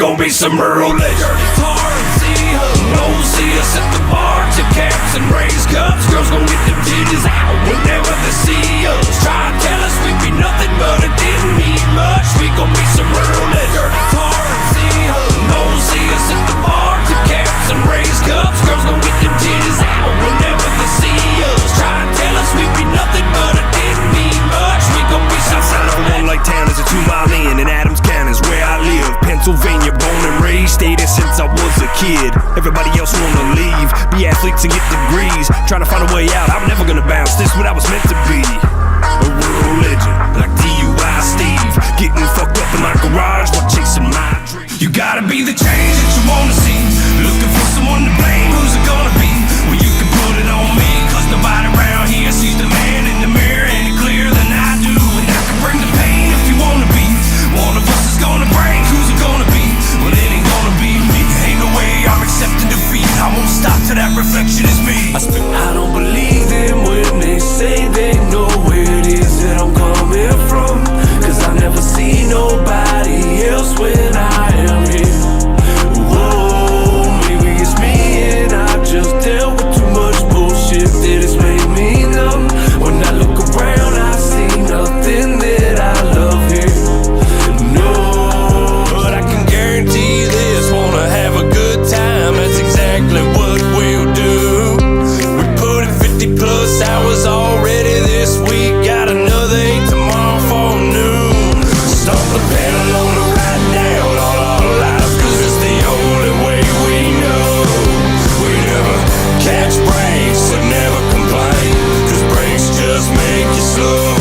gon' be some real legends. It's hard to see us, don't see us at the bar. Tip caps and raised cups, girls gon' get them titties out whenever they see us. Try and tell us we'd be nothing, but it didn't mean much. We gon' be some real legends. It's hard to see us, don't see us at the bar. Tip caps and raised cups, girls gon' get them titties out whenever they see us. Try and tell us we'd be nothing, but it didn't mean much. We gon' be some real legends. Lake Town is a 2 mile in, and Adams County is where I live. Pennsylvania, born and raised, stayed here since I was a kid. Everybody else wanna leave, be athletes and get degrees, trying to find a way out. I'm never gonna bounce, this what I was meant to be. A rural legend, like DUI Steve, getting fucked up in my garage while chasing my dreams. You gotta be the change that you wanna see, looking for someone to blame, who's it gonna be? Well, you can put it on me, cause nobody around here sees the man in the mirror any clearer than I do. And I can bring the pain if you wanna be. One of us is gonna break, who's it gonna be? Well, it ain't gonna be me. Ain't no way I'm accepting defeat. I won't stop till that reflection is me. I don't believe them when they say they know where it is that I'm coming from, cause I never see nobody else when I am here. Whoa, maybe it's me and I've just dealt with too much bullshit that it's made me numb. When I look around I see nothing that I love here. No, but I can guarantee this, wanna have a good time, that's exactly what we'll do. We put in 50 plus hours already this week, got another 8 tomorrow for noon. Stop the pedal on the ride down all our lives, cause it's the only way we know. We never catch breaks and never complain, cause breaks just make you slow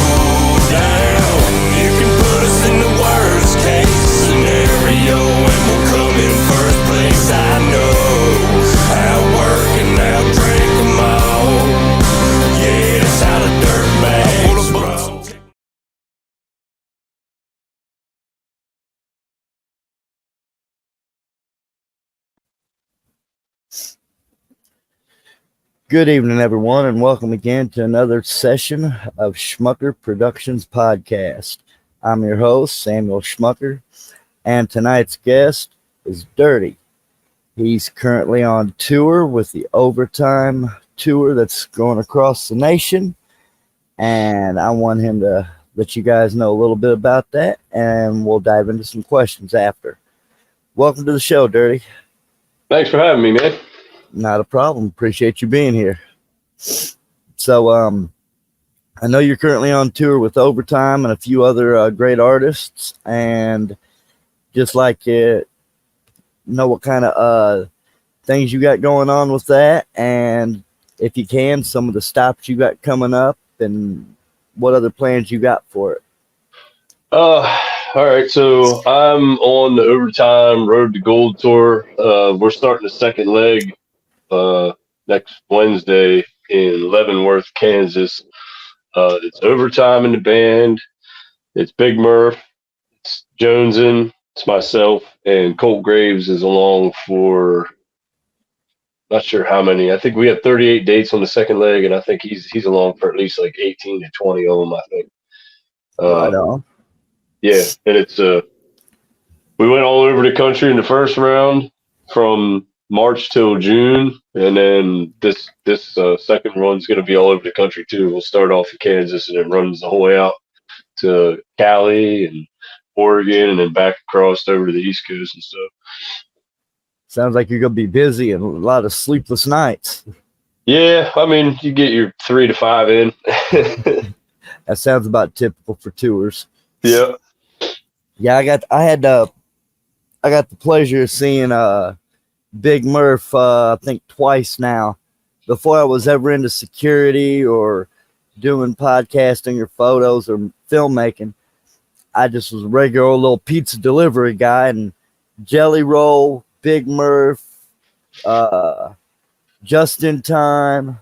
down. You can put us in the worst case scenario and we'll come in first place. I know how work and how drink them all. Yeah, that's how the dirt bags roll. Good evening, everyone, and welcome again to another session of Schmucker Productions Podcast. I'm your host, Samuel Schmucker, and tonight's guest is DurtE. He's currently on tour with the Overtime tour that's going across the nation, and I want him to let you guys know a little bit about that, and we'll dive into some questions after. Welcome to the show, DurtE. Thanks for having me, man. Not a problem. Appreciate you being here. So, I know you're currently on tour with Overtime and a few other great artists, and just like know what kind of things you got going on with that, and if you can, some of the stops you got coming up, and what other plans you got for it. All right, so I'm on the Overtime Road to Gold tour. We're starting the second leg next Wednesday in Leavenworth, Kansas. It's Overtime in the band. It's Big Murph, it's Jonesin, it's myself, and Colt Graves is along for not sure how many. I think we have 38 dates on the second leg, and I think he's along for at least like 18 to 20 of them, I think. Right on. Yeah, and it's we went all over the country in the first round from March till June, and then this second run's going to be all over the country too. We'll start off in Kansas and then runs the whole way out to Cali and Oregon, and then back across over to the East Coast and stuff. Sounds like you're going to be busy and a lot of sleepless nights. Yeah, I mean, you get your 3 to 5 in. That sounds about typical for tours. Yeah. Yeah, I got the pleasure of seeing Big Murph I think twice now. Before I was ever into security or doing podcasting or photos or filmmaking, I just was a regular old little pizza delivery guy, and Jelly Roll, Big Murph, Just in Time,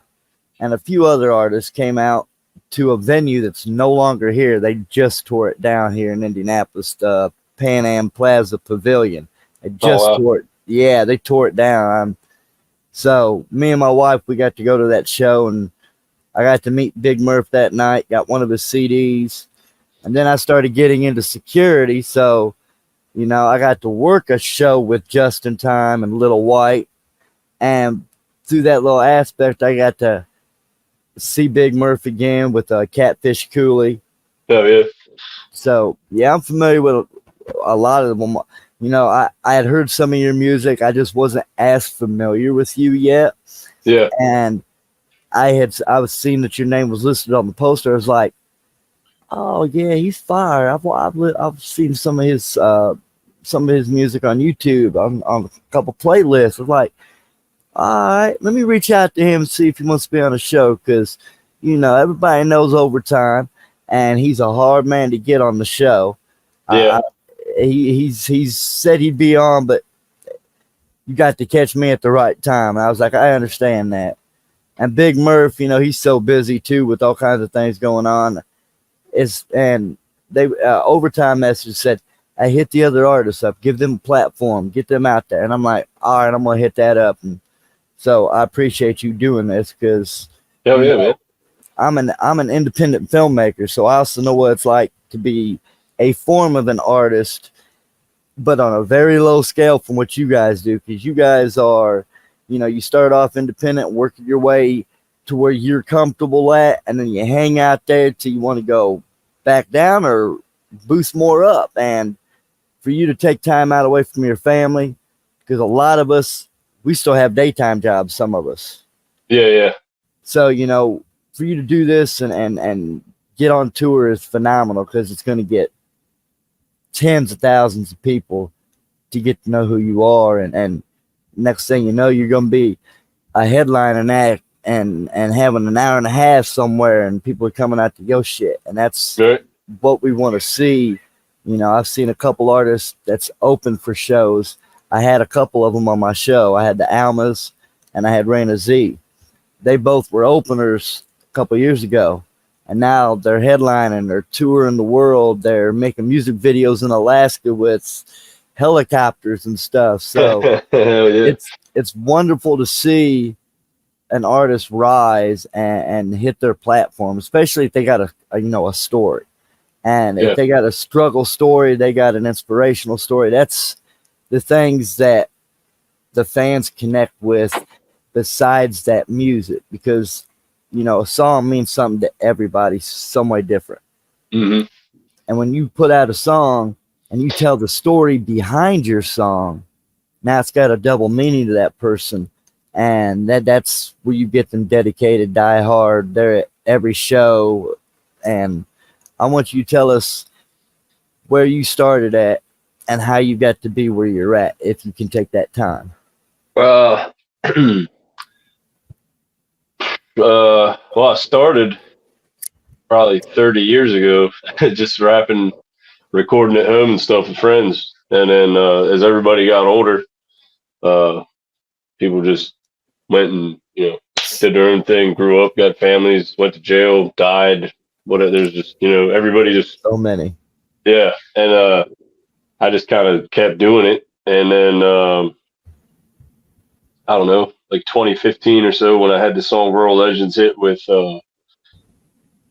and a few other artists came out to a venue that's no longer here. They just tore it down here in Indianapolis, the Pan Am Plaza Pavilion. They just tore it. Yeah, they tore it down. So me and my wife, we got to go to that show, and I got to meet Big Murph that night, got one of his CDs, and then I started getting into security. So You know, I got to work a show with Just in Time and Little White, and through that little aspect, I got to see Big Murph again with Catfish Cooley. Oh yeah. So yeah, I'm familiar with a lot of them. You know, I had heard some of your music. I just wasn't as familiar with you yet. Yeah. And I was seeing that your name was listed on the poster. I was like, oh yeah, he's fire. I've seen some of his music on YouTube on a couple playlists. I was like, all right, let me reach out to him and see if he wants to be on the show, because you know everybody knows Overtime, and he's a hard man to get on the show. Yeah. He's said he'd be on, but you got to catch me at the right time. And I was like, I understand that. And Big Murph, you know, he's so busy too with all kinds of things going on. And they Overtime message said, I hit the other artists up, give them a platform, get them out there. And I'm like, all right, I'm gonna hit that up. And so I appreciate you doing this, because Hell yeah, man. I'm an independent filmmaker, so I also know what it's like to be a form of an artist, but on a very low scale from what you guys do, because you guys are, you know, you start off independent, work your way to where you're comfortable at, and then you hang out there till you want to go back down or boost more up. And for you to take time out away from your family, because a lot of us, we still have daytime jobs, some of us. Yeah, yeah. So, you know, for you to do this and get on tour is phenomenal, because it's going to get tens of thousands of people to get to know who you are. And next thing you know, you're going to be a headlining act and having an hour and a half somewhere, and people are coming out to your shit. And that's Right. what we want to see. You know, I've seen a couple artists that's open for shows. I had a couple of them on my show. I had the Almas and I had Raina Z. They both were openers a couple years ago, and now they're headlining, they're touring the world, they're making music videos in Alaska with helicopters and stuff. So Hell yeah. it's wonderful to see an artist rise and hit their platform, especially if they got a story. And if they got a struggle story, they got an inspirational story. That's the things that the fans connect with besides that music, because, you know, a song means something to everybody some way different. Mm-hmm. And when you put out a song and you tell the story behind your song, now it's got a double meaning to that person. And that's where you get them dedicated, die hard. They're at every show. And I want you to tell us where you started at and how you got to be where you're at, if you can take that time. Well, I started probably 30 years ago, just rapping, recording at home and stuff with friends. And then as everybody got older, people just went and, you know, did their own thing, grew up, got families, went to jail, died. Whatever. There's just, you know, everybody just So many. Yeah. And I just kind of kept doing it. And then I don't know, like 2015 or so, when I had the song Rural Legends hit with the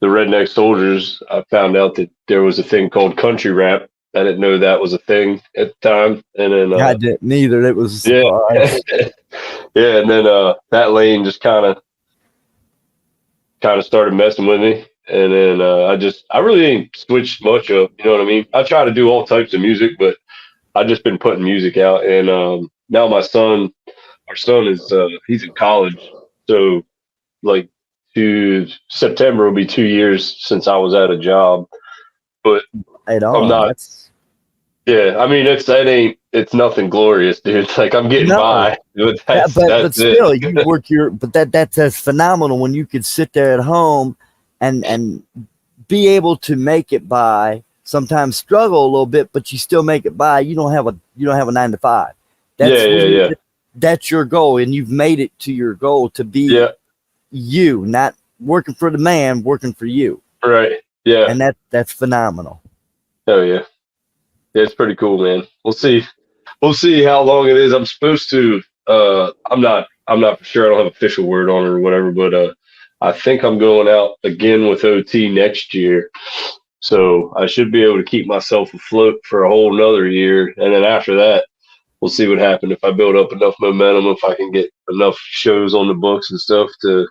Redneck Soldiers, I found out that there was a thing called country rap. I didn't know that was a thing at the time. And then I didn't either. It was yeah. Yeah, and then that lane just kind of started messing with me. And then I really ain't switched much up, you know what I mean? I try to do all types of music, but I've just been putting music out. And now our son is he's in college, so like September will be 2 years since I was at a job. But I'm not. Yeah, I mean it's nothing glorious, dude. Like I'm getting by. But still, you work that's phenomenal when you could sit there at home and be able to make it by. Sometimes struggle a little bit, but you still make it by. You don't have a 9 to 5. That's your goal, and you've made it to your goal to be you, not working for the man, working for you. Right. Yeah. And that's phenomenal. Oh yeah. Yeah, it's pretty cool, man. We'll see how long it is. I'm supposed to I'm not for sure. I don't have an official word on it or whatever, but I think I'm going out again with OT next year. So I should be able to keep myself afloat for a whole nother year. And then after that, we'll see what happens. If I build up enough momentum, if I can get enough shows on the books and stuff to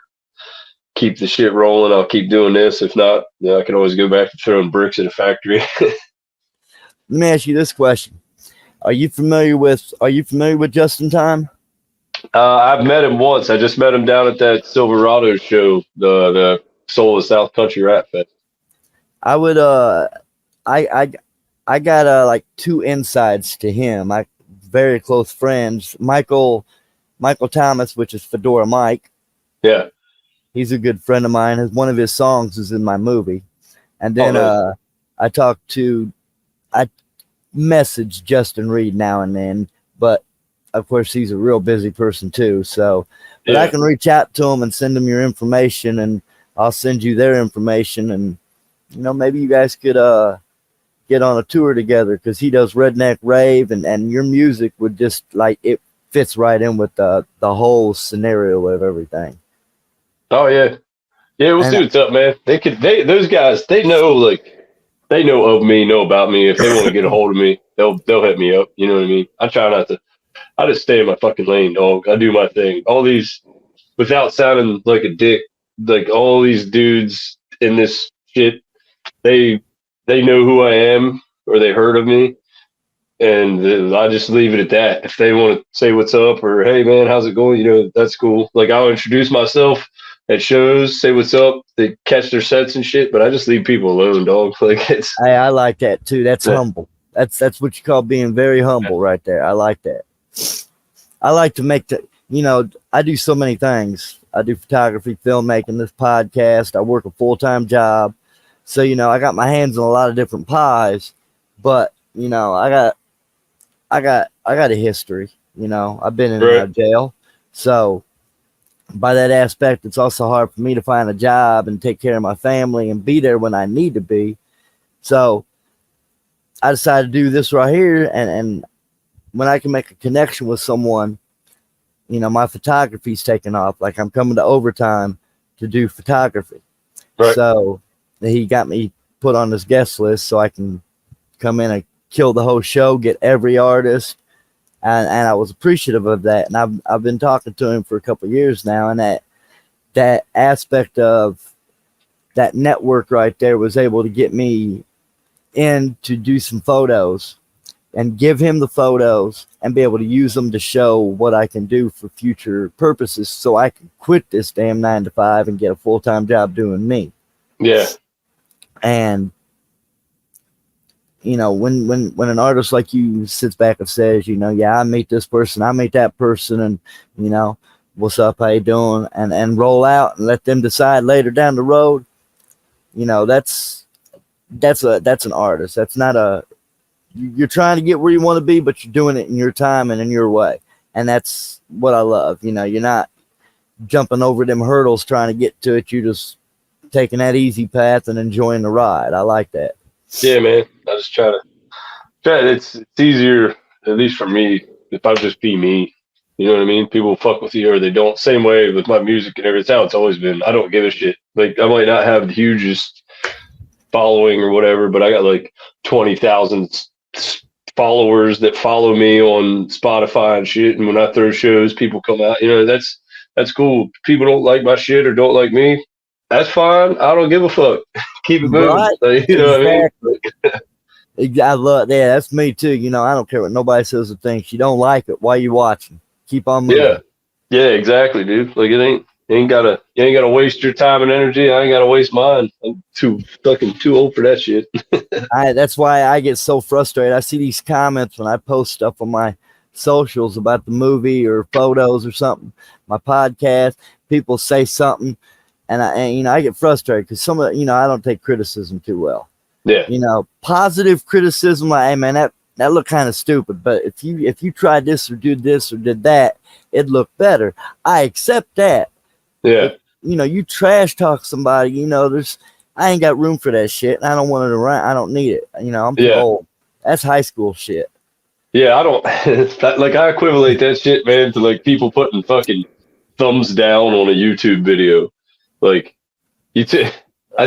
keep the shit rolling, I'll keep doing this. If not, I can always go back to throwing bricks at a factory. Let me ask you this question. Are you familiar with Justin Time? I've met him once. I just met him down at that Silverado show, the Soul of South Country Rap Fest. I would I got like two insides to him. I very close friends. Michael Thomas, which is Fedora Mike. Yeah. He's a good friend of mine. One of his songs is in my movie. And then I message Justin Reed now and then, but of course he's a real busy person too. So, but I can reach out to him and send him your information, and I'll send you their information, and maybe you guys could get on a tour together, because he does Redneck Rave, and your music would just it fits right in with the whole scenario of everything. Oh yeah, we'll see what's up, man. Those guys, they know of me, know about me. If they want to get a hold of me, they'll hit me up. You know what I mean? I try not to. I just stay in my fucking lane, dog. I do my thing. All these, without sounding like a dick, like all these dudes in this shit, they know who I am, or they heard of me, and I just leave it at that. If they want to say what's up, or hey man, how's it going? That's cool. Like, I'll introduce myself at shows, say what's up, they catch their sets and shit, but I just leave people alone, dog. Like, it's. Hey, I like that too. That's humble. That's what you call being very humble right there. I like that. I like to make I do so many things. I do photography, filmmaking, this podcast. I work a full-time job. So, I got my hands in a lot of different pies, but, I got a history, I've been in and out of jail. So by that aspect, it's also hard for me to find a job and take care of my family and be there when I need to be. So I decided to do this right here. And when I can make a connection with someone, my photography's taking off. Like, I'm coming to Overtime to do photography. Right. So he got me put on this guest list so I can come in and kill the whole show, get every artist. And I was appreciative of that. And I've been talking to him for a couple of years now. And that aspect of that network right there was able to get me in to do some photos and give him the photos and be able to use them to show what I can do for future purposes, so I can quit this damn 9-to-5 and get a full-time job doing me. Yeah. And when an artist like you sits back and says, I meet this person, I meet that person, and what's up, how you doing, and roll out and let them decide later down the road, that's an artist. That's not you're trying to get where you want to be, but you're doing it in your time and in your way. And that's what I love. You're not jumping over them hurdles trying to get to it. You're just taking that easy path and enjoying the ride. I like that. Yeah, man. I just try to. It's easier, at least for me, if I just be me. You know what I mean? People fuck with you or they don't. Same way with my music and everything. It's how it's always been. I don't give a shit. Like, I might not have the hugest following or whatever, but I got like 20,000 followers that follow me on Spotify and shit. And when I throw shows, people come out. That's cool. People don't like my shit or don't like me. That's fine. I don't give a fuck. Keep it moving. Right. What I mean? I love that. That's me too. I don't care what nobody says or thinks. You don't like it, why you watching? Keep on moving. Yeah, exactly, dude. Like, you ain't gotta waste your time and energy. I ain't gotta waste mine. I'm too old for that shit. That's why I get so frustrated. I see these comments when I post stuff on my socials about the movie or photos or something, my podcast. People say something, and I get frustrated because some of I don't take criticism too well. Yeah. Positive criticism, like, hey man, that looked kind of stupid, but if you tried this or did this or did that, it'd look better. I accept that. Yeah. You trash talk somebody, I ain't got room for that shit. And I don't want it around. I don't need it. I'm too old. That's high school shit. Yeah, I don't I equivalent that shit, man, to like people putting fucking thumbs down on a YouTube video. Like, I'm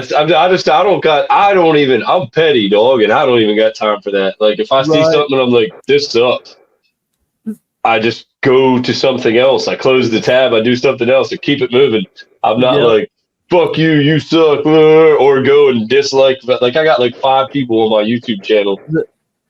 petty, dog, and I don't even got time for that. Like, if I see Right. something, I'm like, this sucks. I just go to something else. I close the tab. I do something else and keep it moving. I'm not Yep. like, fuck you, you suck, or go and dislike. But like, I got like 5 people on my YouTube channel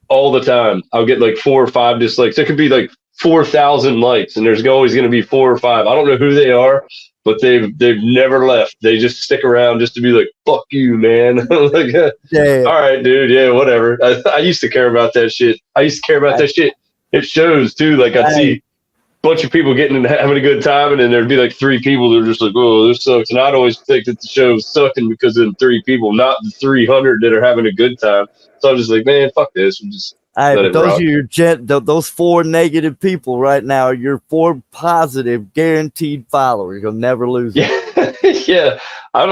all the time. I'll get like 4 or 5 dislikes. It could be like 4,000 likes, and there's always going to be 4 or 5. I don't know who they are, but they've never left. They just stick around just to be like, fuck you, man. Like, Yeah. all right, dude. Yeah, whatever. I used to care about that shit. It shows too. Like, I'd see a bunch of people getting and having a good time, and then there'd be like 3 people that are just like, oh, this sucks. And I'd always think that the show was sucking because of the 3 people, not the 300 that are having a good time. So I'm just like, man, fuck this. And just All right, let but it those rock. are your those 4 negative people right now are your 4 positive guaranteed followers. You'll never lose them. Yeah, yeah. I'm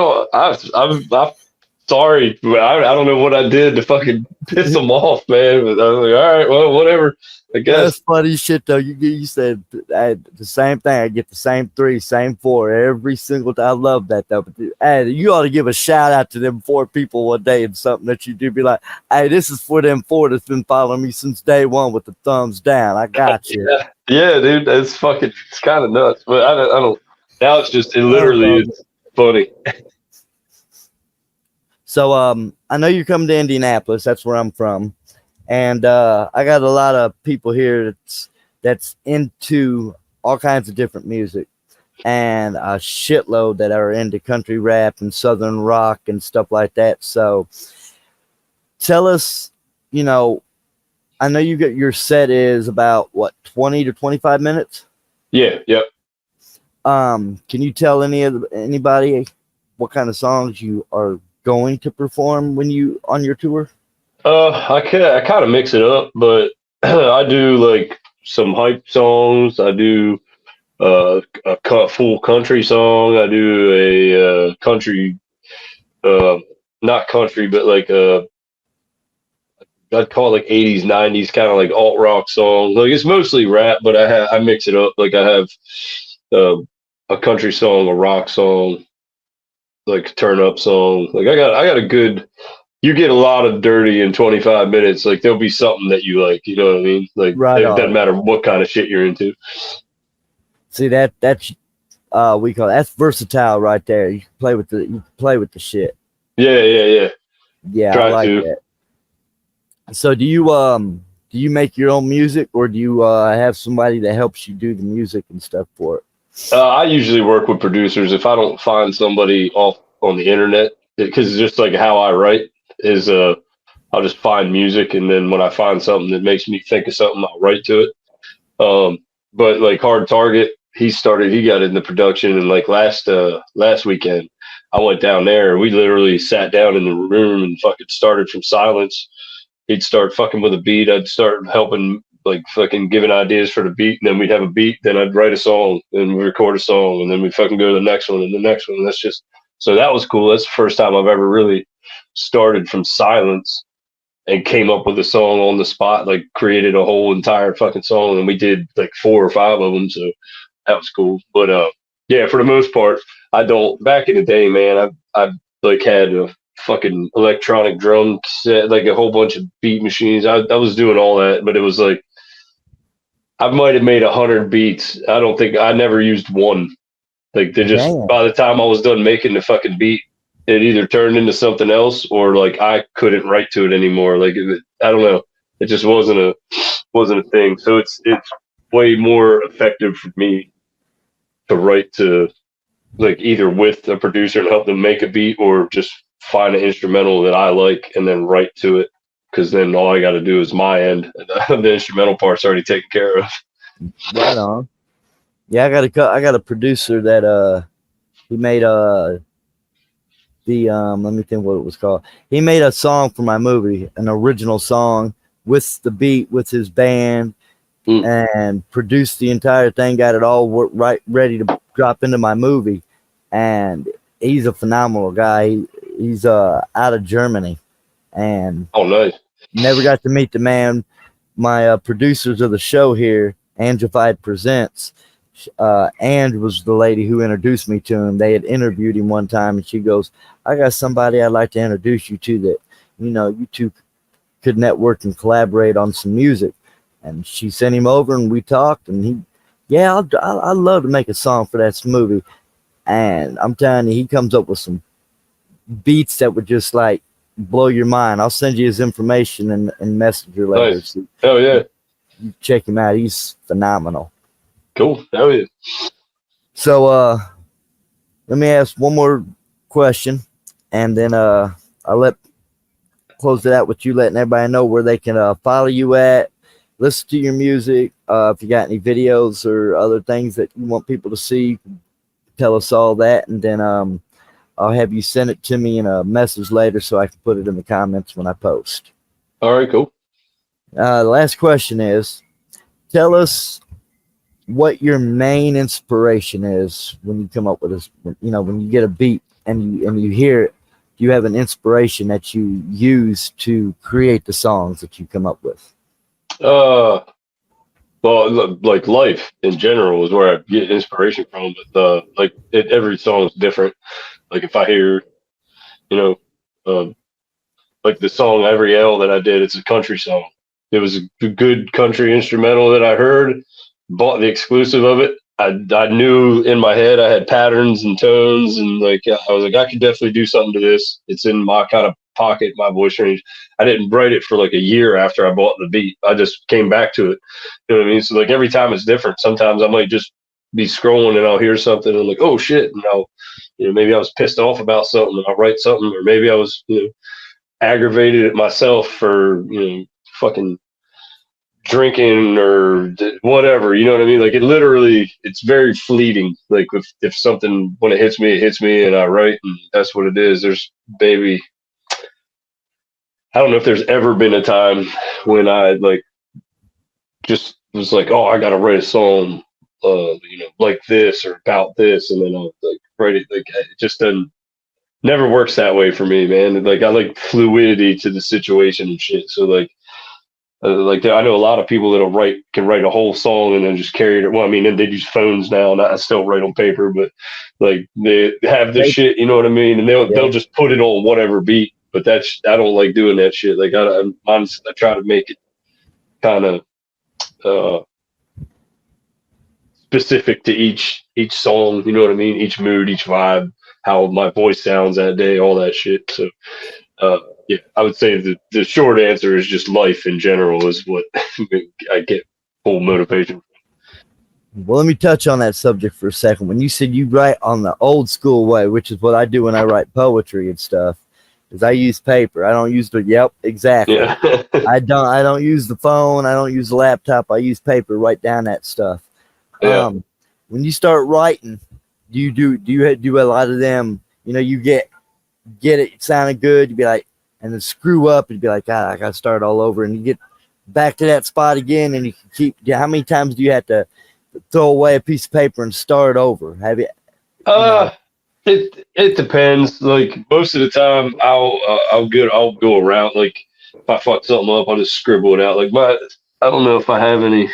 sorry. I don't know what I did to fucking piss them off, man. But I was like, all right, well, whatever. I That's guess. funny shit though. You said the same thing. I get the same 3, same 4 every single time. I love that though. But you ought to give a shout out to them 4 people one day and something that you do. Be like, hey, this is for them 4 that's been following me since day 1 with the thumbs down. I got you. Yeah, dude. It's kind of nuts. But I don't. Now it I literally love is funny. So I know you're coming to Indianapolis. That's where I'm from, and I got a lot of people here that's into all kinds of different music, and a shitload that are into country rap and southern rock and stuff like that. So tell us, you know, I know you got your set is about what 20 to 25 minutes. Yeah, yep. Can you tell anybody what kind of songs you are going to perform when you on your tour? I kind of mix it up, but I do like some hype songs. I do full country song. I do a country, uh, not country, but like I'd call it like 80s, 90s, kind of like alt rock song. Like, it's mostly rap, but I mix it up. Like, I have uh, a country song, a rock song, like a turn up song. Like, I got a good. You get a lot of DurtE in 25 minutes. Like, there'll be something that you like. You know what I mean? Like, Right it doesn't on. matter what kind of shit you're into. See that's we call that's versatile right there. You can play with the shit. Yeah. Yeah, I Try like to. that. So do you make your own music or do you have somebody that helps you do the music and stuff for it? I usually work with producers if I don't find somebody off on the internet, because it's just like how I write is I'll just find music, and then when I find something that makes me think of something, I'll write to it. But like Hard Target, he got into production, and like last weekend, I went down there. We literally sat down in the room and fucking started from silence. He'd start fucking with a beat. I'd start helping, like fucking giving ideas for the beat, and then we'd have a beat. Then I'd write a song, and we record a song, and then we fucking go to the next one and the next one. That's just so that was cool. That's the first time I've ever really started from silence and came up with a song on the spot, like created a whole entire fucking song, and we did like 4 or 5 of them. So that was cool. But yeah, for the most part, I don't. Back in the day, man, I like had a fucking electronic drum set, like a whole bunch of beat machines. I was doing all that, but it was like I might have made 100 beats. I never used one. Like, they just, Damn. by the time I was done making the fucking beat, it either turned into something else, or like I couldn't write to it anymore. Like, I don't know. It just wasn't a thing. So it's way more effective for me to write to, like, either with a producer and help them make a beat, or just find an instrumental that I like and then write to it. Because then all I got to do is my end. The instrumental part's already taken care of. Right on. Yeah, I got a producer that he made let me think what it was called. He made a song for my movie, an original song with the beat with his band, and produced the entire thing, got it all right ready to drop into my movie. And he's a phenomenal guy. He's out of Germany, and Oh, nice. never got to meet the man. My producers of the show here, Angified Presents, And was the lady who introduced me to him. They had interviewed him one time, and she goes, "I got somebody I'd like to introduce you to that, you two could network and collaborate on some music." And she sent him over, and we talked, and I'd love to make a song for that movie. And I'm telling you, he comes up with some beats that would just like blow your mind. I'll send you his information and Messenger later. Nice. Hell yeah. You check him out. He's phenomenal. Cool. Hell yeah. So let me ask one more question, and then I'll close it out with you letting everybody know where they can follow you at, listen to your music. If you got any videos or other things that you want people to see, tell us all that, and then I'll have you send it to me in a message later so I can put it in the comments when I post. All right, cool. The last question is, tell us what your main inspiration is when you come up with this. When you get a beat and you hear it, do you have an inspiration that you use to create the songs that you come up with? Well, like life in general is where I get inspiration from, but every song is different. Like if I hear, like the song Every L that I did, it's a country song. It was a good country instrumental that I heard, bought the exclusive of it. I knew in my head I had patterns and tones, and I was like, I could definitely do something to this. It's in my kind of pocket, my voice range. I didn't write it for like a year after I bought the beat. I just came back to it. You know what I mean? So like every time it's different. Sometimes I might just be scrolling and I'll hear something and I'm like, oh shit, and maybe I was pissed off about something and I'll write something, or maybe I was aggravated at myself for fucking drinking or whatever, you know what I mean? Like it's very fleeting. Like if something, when it hits me and I write, and that's what it is. I don't know if there's ever been a time when I just was like, oh, I gotta write a song like this or about this, and then I'll write it. Like it just never works that way for me, man. Like I like fluidity to the situation and shit. So I know a lot of people that can write a whole song and then just carry it. Well, I mean, and they use phones now, and I still write on paper, but like they have this shit, you know what I mean? And they'll just put it on whatever beat. But I don't like doing that shit. Like I try to make it kind of specific to each song, you know what I mean? Each mood, each vibe, how my voice sounds that day, all that shit. So yeah, I would say the short answer is just life in general is what I get full motivation from. Well, let me touch on that subject for a second. When you said you write on the old school way, which is what I do when I write poetry and stuff, is I use paper. I don't use exactly. Yeah. I don't use the phone. I don't use the laptop. I use paper. Write down that stuff. Yeah. When you start writing, do you do a lot of them? You get it sounding good. You be like, and then screw up and be like, God, I got to start all over. And you get back to that spot again, and you can keep. How many times do you have to throw away a piece of paper and start over? Have you? It depends. Like most of the time, I'll go around. Like if I fuck something up, I'll just scribble it out. Like I don't know if I have any.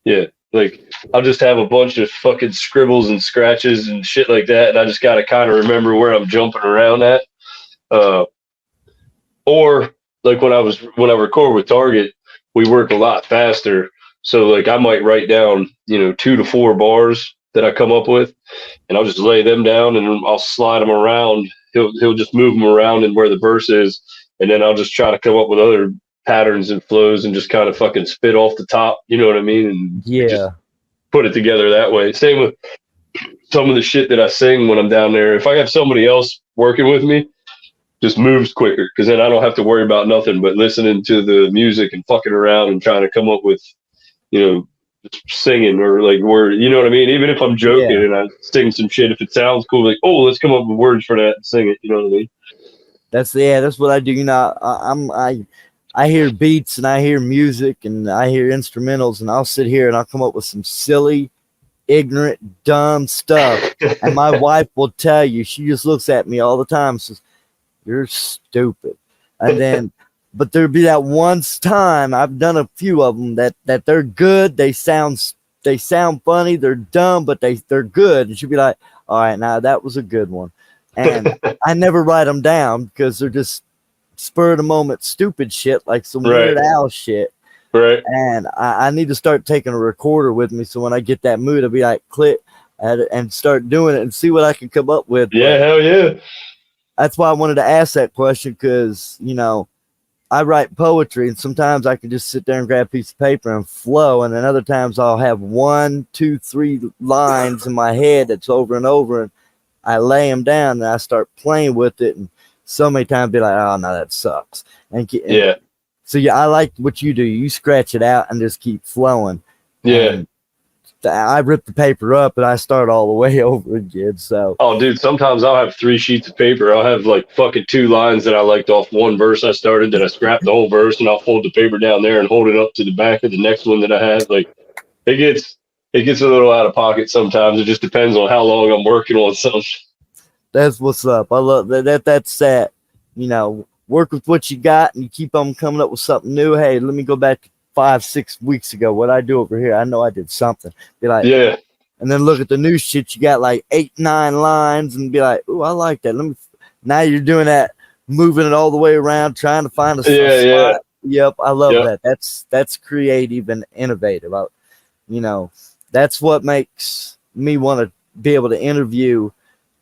Yeah, like I'll just have a bunch of fucking scribbles and scratches and shit like that, and I just gotta kind of remember where I'm jumping around at. Or like when I record with Target, we work a lot faster. So like I might write down 2 to 4 bars that I come up with, and I'll just lay them down and I'll slide them around. He'll just move them around and where the verse is, and then I'll just try to come up with other patterns and flows and just kind of fucking spit off the top, you know what I mean? And just put it together that way. Same with some of the shit that I sing when I'm down there. If I have somebody else working with me, just moves quicker, because then I don't have to worry about nothing but listening to the music and fucking around and trying to come up with, singing or like word, you know what I mean? Even if I'm joking and I sing some shit, if it sounds cool, like, oh, let's come up with words for that and sing it, you know what I mean? That's what I do. I hear beats and I hear music and I hear instrumentals, and I'll sit here and I'll come up with some silly, ignorant, dumb stuff. And my wife will tell you, she just looks at me all the time and says, "You're stupid." And then, but there'll be that one time, I've done a few of them that they're good. They sound they sound funny, they're dumb, but they're good. And she'll be like, all right, now that was a good one. And I never write them down because they're just spur of the moment stupid shit, like some Weird Al shit. Right. And I need to start taking a recorder with me, so when I get that mood, I'll be like, click and start doing it and see what I can come up with. Yeah, but hell yeah. that's why I wanted to ask that question, because I write poetry, and sometimes I can just sit there and grab a piece of paper and flow, and then other times I'll have 1, 2, 3 lines in my head that's over and over, and I lay them down and I start playing with it, and so many times be like, oh no, that sucks. And Yeah. so yeah, I like what you do. You scratch it out and just keep flowing. Yeah. And I rip the paper up and I start all the way over again. So, oh, dude, sometimes I'll have 3 sheets of paper. I'll have like fucking 2 lines that I liked off one verse I started, that I scrapped the whole verse, and I'll fold the paper down there and hold it up to the back of the next one that I have. Like, it gets a little out of pocket sometimes. It just depends on how long I'm working on something. that's what's up. I love that. That's that. Work with what you got and you keep on coming up with something new. Hey, let me go back to 5-6 weeks ago. What I do over here? I know I did something. Be like, yeah. And then look at the new shit. You got like 8-9 lines and be like, oh, I like that. Now you're doing that, moving it all the way around, trying to find a spot. Yeah. Yep. I love that. That's creative and innovative. That's what makes me want to be able to interview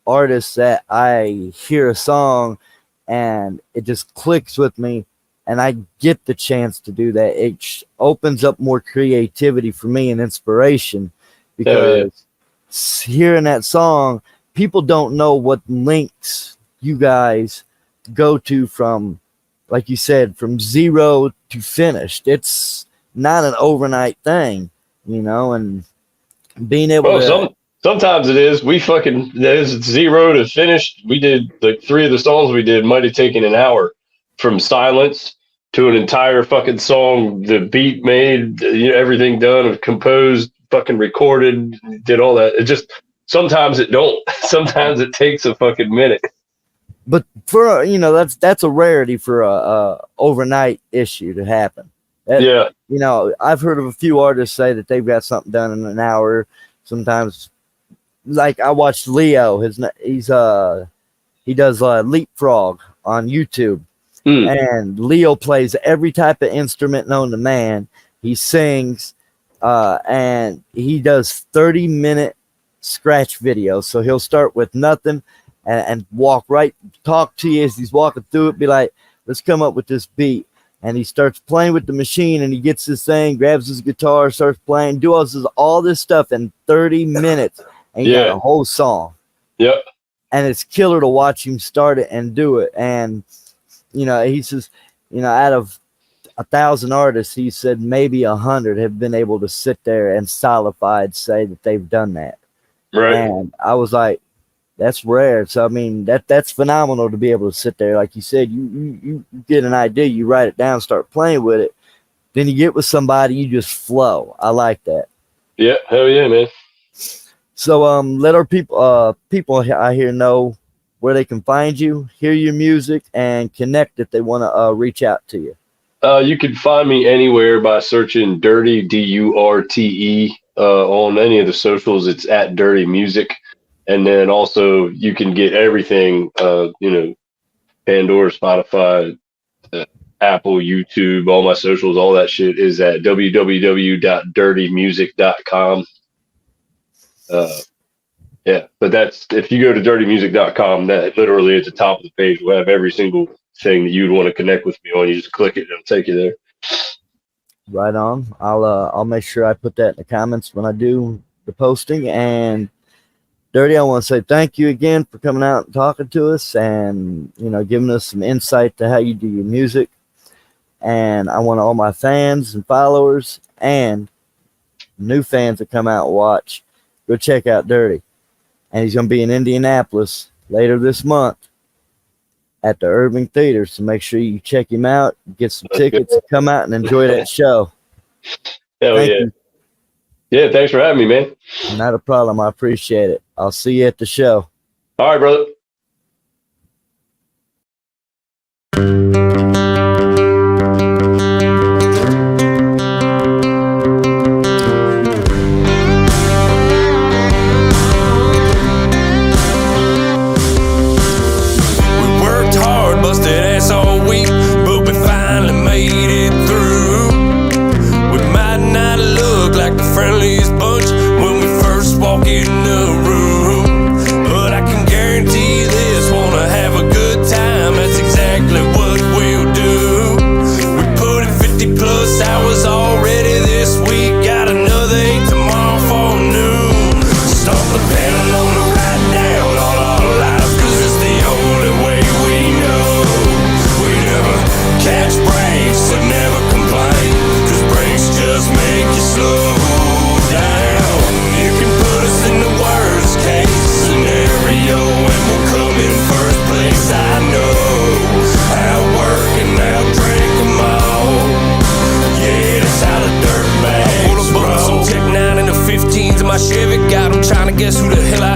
artists that I hear a song and it just clicks with me, and I get the chance to do that. It opens up more creativity for me and inspiration, because hearing that song, people don't know what links you guys go to from, like you said, from zero to finished. It's not an overnight thing, and being able to... Sometimes it is. There's 0 to finished. We did like 3 of the songs we did might have taken an hour, from silence to an entire fucking song, the beat made, everything done, composed, fucking recorded, did all that. It just, sometimes it don't. Sometimes it takes a fucking minute. But for that's a rarity for a overnight issue to happen. I've heard of a few artists say that they've got something done in an hour. Sometimes, like I watched Leo. He does Leapfrog on YouTube, and Leo plays every type of instrument known to man. He sings, and he does 30-minute scratch videos. So he'll start with nothing and talk to you as he's walking through it. Be like, let's come up with this beat. And he starts playing with the machine, and he gets this thing, grabs his guitar, starts playing, does all this stuff in 30 minutes, and he got a whole song. Yep. And it's killer to watch him start it and do it. And, he says, out of 1,000 artists, he said maybe 100 have been able to sit there and solidified say that they've done that. Right. And I was like, that's rare. So I mean, that's phenomenal to be able to sit there, like you said. You get an idea, you write it down, start playing with it, then you get with somebody, you just flow. I like that. Yeah, hell yeah, man. So let our people I hear know where they can find you, hear your music, and connect if they want to reach out to you. You can find me anywhere by searching DurtE, DURTE, on any of the socials. It's at DurtE Music. And then also you can get everything, Pandora, Spotify, Apple, YouTube, all my socials, all that shit is at www.dirtymusic.com. But that's, if you go to dirtymusic.com, that literally at the top of the page will have every single thing that you'd want to connect with me on. You just click it and it'll take you there. Right on. I'll make sure I put that in the comments when I do the posting. And DurtE, I want to say thank you again for coming out and talking to us, and giving us some insight to how you do your music. And I want all my fans and followers and new fans that come out and watch, go check out DurtE. And he's going to be in Indianapolis later this month at the Irving Theater. So make sure you check him out, get some tickets, and come out and enjoy that show. Hell Thank yeah. you. Yeah, thanks for having me, man. Not a problem. I appreciate it. I'll see you at the show. All right, brother.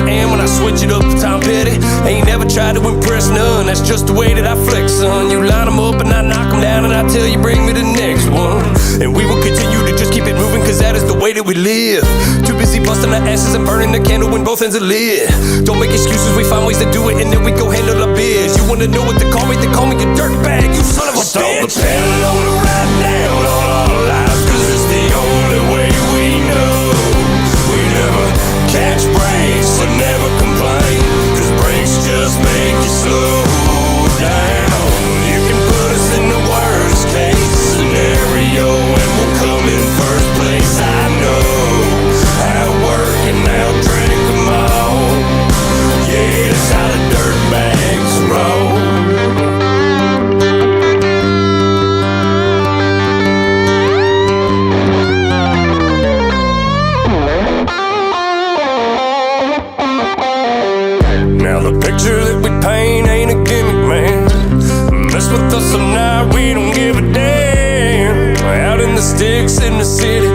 am when I switch it up for Tom Petty. Ain't never tried to impress none, that's just the way that I flex, son. You line them up and I knock them down, and I tell you bring me the next one. And we will continue to just keep it moving, cause that is the way that we live. Too busy busting our asses and burning the candle when both ends are lit. Don't make excuses, we find ways to do it, and then we go handle our biz. You wanna know what they call me a dirtbag, you son of a bitch. Stop the pedal on the ride down on our lives, cause it's the only way we know. We never catch breaks or never complain, cause breaks just make you slow down. You can put us in the worst case scenario and we'll come in first place. I know how to work and I'll drink them all. Yeah, that's how the dirtbags roll. Now the picture that we paint ain't a gimmick, man. Mess with us or not, we don't give a damn. Out in the sticks in the city,